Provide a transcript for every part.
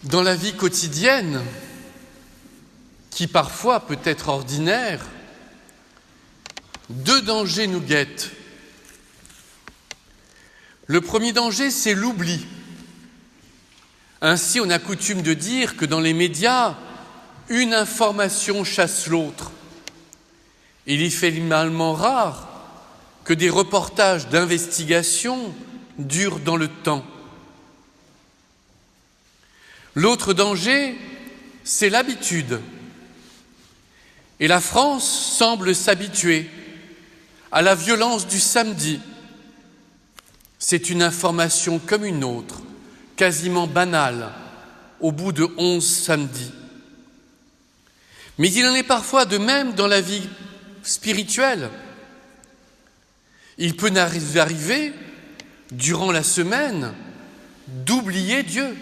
Dans la vie quotidienne, qui parfois peut être ordinaire, deux dangers nous guettent. Le premier danger, c'est l'oubli. Ainsi, on a coutume de dire que dans les médias, une information chasse l'autre. Il est finalement rare que des reportages d'investigation durent dans le temps. L'autre danger, c'est l'habitude. Et la France semble s'habituer à la violence du samedi. C'est une information comme une autre, quasiment banale, au bout de 11 samedis. Mais il en est parfois de même dans la vie spirituelle. Il peut arriver, durant la semaine, d'oublier Dieu,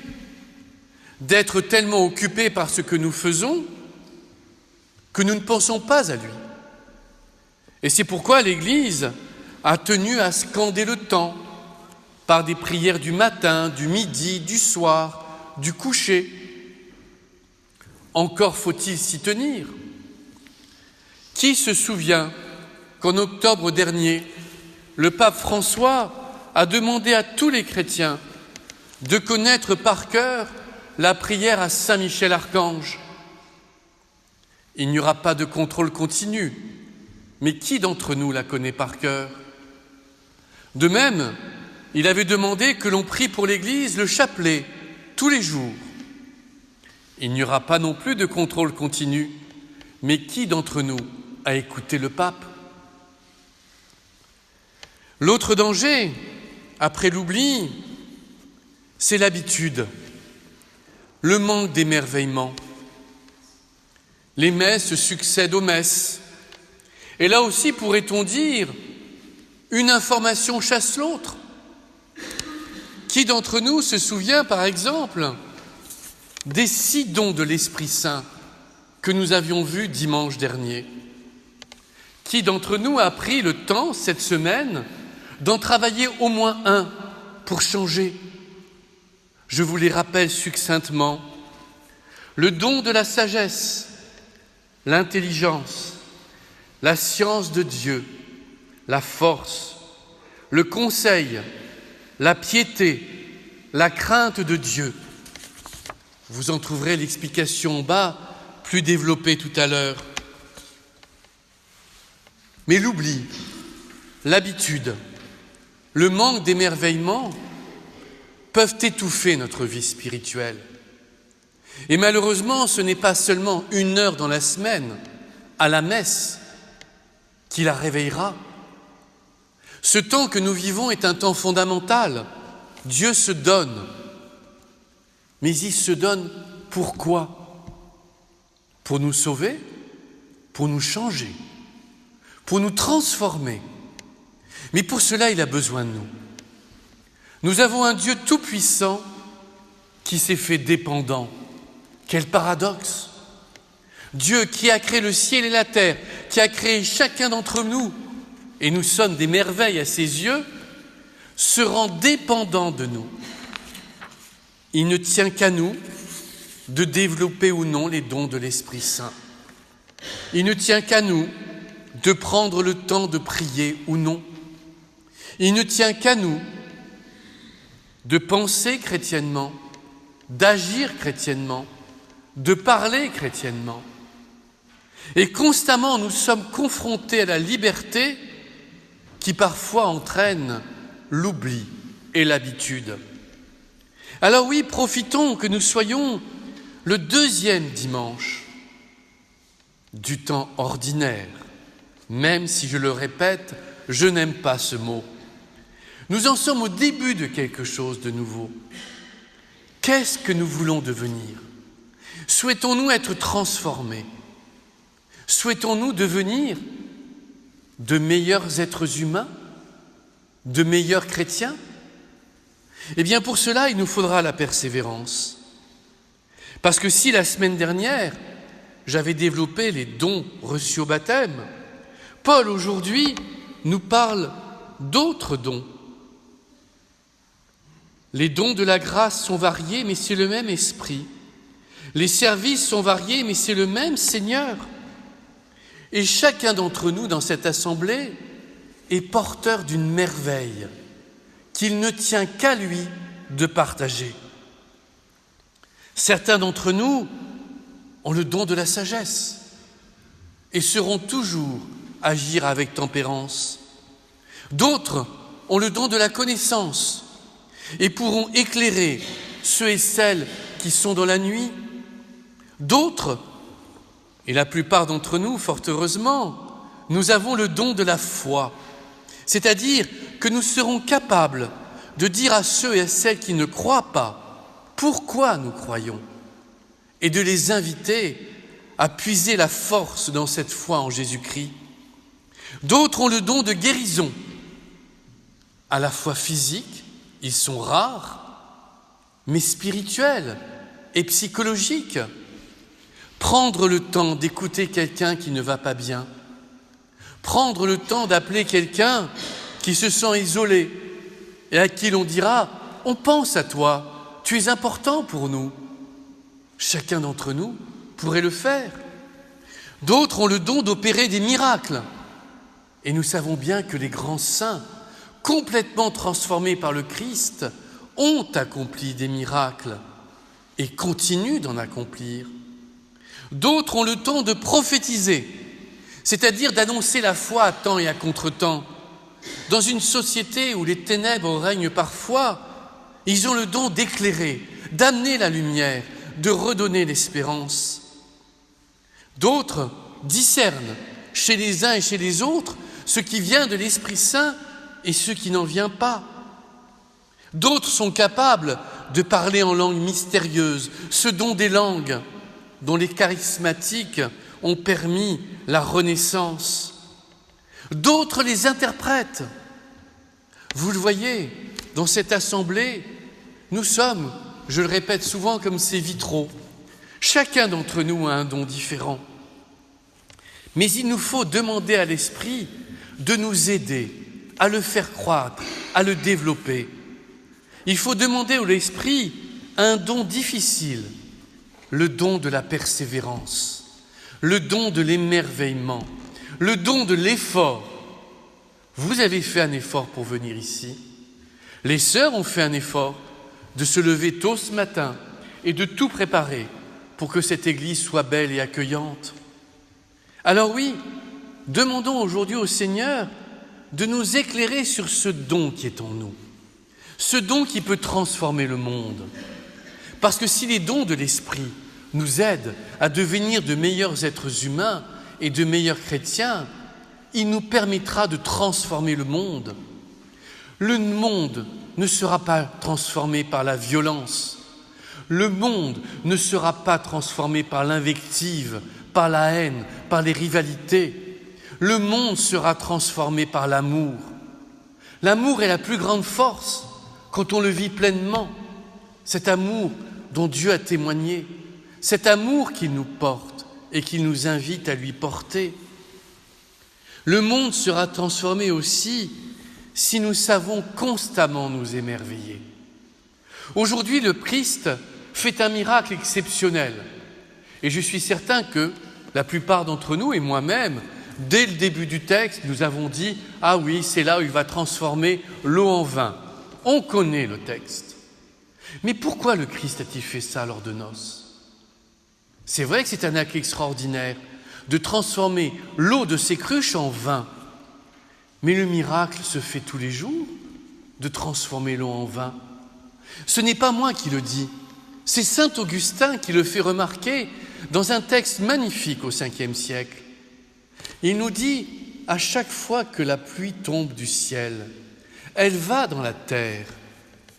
d'être tellement occupés par ce que nous faisons que nous ne pensons pas à lui. Et c'est pourquoi l'Église a tenu à scander le temps par des prières du matin, du midi, du soir, du coucher. Encore faut-il s'y tenir. Qui se souvient qu'en octobre dernier, le pape François a demandé à tous les chrétiens de connaître par cœur la prière à Saint Michel Archange. Il n'y aura pas de contrôle continu, mais qui d'entre nous la connaît par cœur? De même, il avait demandé que l'on prie pour l'Église le chapelet tous les jours. Il n'y aura pas non plus de contrôle continu, mais qui d'entre nous a écouté le pape? L'autre danger, après l'oubli, c'est l'habitude, le manque d'émerveillement. Les messes succèdent aux messes. Et là aussi, pourrait-on dire, une information chasse l'autre. Qui d'entre nous se souvient, par exemple, des 6 dons de l'Esprit Saint que nous avions vus dimanche dernier? Qui d'entre nous a pris le temps, cette semaine, d'en travailler au moins un pour changer? Je vous les rappelle succinctement. Le don de la sagesse, l'intelligence, la science de Dieu, la force, le conseil, la piété, la crainte de Dieu. Vous en trouverez l'explication en bas, plus développée tout à l'heure. Mais l'oubli, l'habitude, le manque d'émerveillement peuvent étouffer notre vie spirituelle. Et malheureusement, ce n'est pas seulement 1 heure dans la semaine, à la messe, qui la réveillera. Ce temps que nous vivons est un temps fondamental. Dieu se donne. Mais il se donne pourquoi? Pour nous sauver, pour nous changer, pour nous transformer. Mais pour cela, il a besoin de nous. Nous avons un Dieu tout-puissant qui s'est fait dépendant. Quel paradoxe! Dieu qui a créé le ciel et la terre, qui a créé chacun d'entre nous, et nous sommes des merveilles à ses yeux, se rend dépendant de nous. Il ne tient qu'à nous de développer ou non les dons de l'Esprit Saint. Il ne tient qu'à nous de prendre le temps de prier ou non. Il ne tient qu'à nous de penser chrétiennement, d'agir chrétiennement, de parler chrétiennement. Et constamment, nous sommes confrontés à la liberté qui parfois entraîne l'oubli et l'habitude. Alors oui, profitons que nous soyons le 2e dimanche du temps ordinaire, même si, je le répète, je n'aime pas ce mot. Nous en sommes au début de quelque chose de nouveau. Qu'est-ce que nous voulons devenir? Souhaitons-nous être transformés? Souhaitons-nous devenir de meilleurs êtres humains? De meilleurs chrétiens? Eh bien, pour cela, il nous faudra la persévérance. Parce que si la semaine dernière, j'avais développé les dons reçus au baptême, Paul, aujourd'hui, nous parle d'autres dons. Les dons de la grâce sont variés, mais c'est le même esprit. Les services sont variés, mais c'est le même Seigneur. Et chacun d'entre nous dans cette assemblée est porteur d'une merveille qu'il ne tient qu'à lui de partager. Certains d'entre nous ont le don de la sagesse et sauront toujours agir avec tempérance. D'autres ont le don de la connaissance et pourront éclairer ceux et celles qui sont dans la nuit. D'autres, et la plupart d'entre nous, fort heureusement, nous avons le don de la foi, c'est-à-dire que nous serons capables de dire à ceux et à celles qui ne croient pas pourquoi nous croyons et de les inviter à puiser la force dans cette foi en Jésus-Christ. D'autres ont le don de guérison, à la fois physique, ils sont rares, mais spirituels et psychologiques. Prendre le temps d'écouter quelqu'un qui ne va pas bien, prendre le temps d'appeler quelqu'un qui se sent isolé et à qui l'on dira « On pense à toi, tu es important pour nous ». Chacun d'entre nous pourrait le faire. D'autres ont le don d'opérer des miracles. Et nous savons bien que les grands saints, complètement transformés par le Christ, ont accompli des miracles et continuent d'en accomplir. D'autres ont le don de prophétiser, c'est-à-dire d'annoncer la foi à temps et à contre-temps. Dans une société où les ténèbres règnent parfois, ils ont le don d'éclairer, d'amener la lumière, de redonner l'espérance. D'autres discernent chez les uns et chez les autres ce qui vient de l'Esprit Saint et ce qui n'en vient pas. D'autres sont capables de parler en langue mystérieuse, ce don des langues dont les charismatiques ont permis la renaissance. D'autres les interprètent. Vous le voyez, dans cette assemblée, nous sommes, je le répète souvent, comme ces vitraux. Chacun d'entre nous a un don différent. Mais il nous faut demander à l'Esprit de nous aider à le faire croître, à le développer. Il faut demander à l'Esprit un don difficile, le don de la persévérance, le don de l'émerveillement, le don de l'effort. Vous avez fait un effort pour venir ici. Les sœurs ont fait un effort de se lever tôt ce matin et de tout préparer pour que cette Église soit belle et accueillante. Alors oui, demandons aujourd'hui au Seigneur de nous éclairer sur ce don qui est en nous, ce don qui peut transformer le monde. Parce que si les dons de l'Esprit nous aident à devenir de meilleurs êtres humains et de meilleurs chrétiens, il nous permettra de transformer le monde. Le monde ne sera pas transformé par la violence. Le monde ne sera pas transformé par l'invective, par la haine, par les rivalités. Le monde sera transformé par l'amour. L'amour est la plus grande force quand on le vit pleinement. Cet amour dont Dieu a témoigné, cet amour qu'il nous porte et qu'il nous invite à lui porter. Le monde sera transformé aussi si nous savons constamment nous émerveiller. Aujourd'hui, le Christ fait un miracle exceptionnel. Et je suis certain que la plupart d'entre nous, et moi-même, dès le début du texte, nous avons dit « Ah oui, c'est là où il va transformer l'eau en vin ». On connaît le texte. Mais pourquoi le Christ a-t-il fait ça lors de noces? C'est vrai que c'est un acte extraordinaire de transformer l'eau de ses cruches en vin. Mais le miracle se fait tous les jours, de transformer l'eau en vin. Ce n'est pas moi qui le dis, c'est saint Augustin qui le fait remarquer dans un texte magnifique au Ve siècle. Il nous dit, à chaque fois que la pluie tombe du ciel, elle va dans la terre,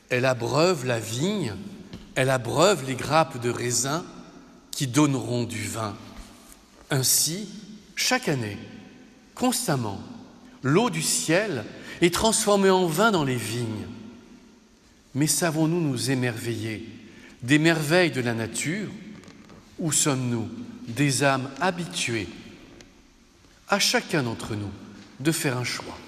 elle abreuve la vigne, elle abreuve les grappes de raisin qui donneront du vin. Ainsi, chaque année, constamment, l'eau du ciel est transformée en vin dans les vignes. Mais savons-nous nous émerveiller des merveilles de la nature, ou sommes-nous des âmes habituées? À chacun d'entre nous de faire un choix.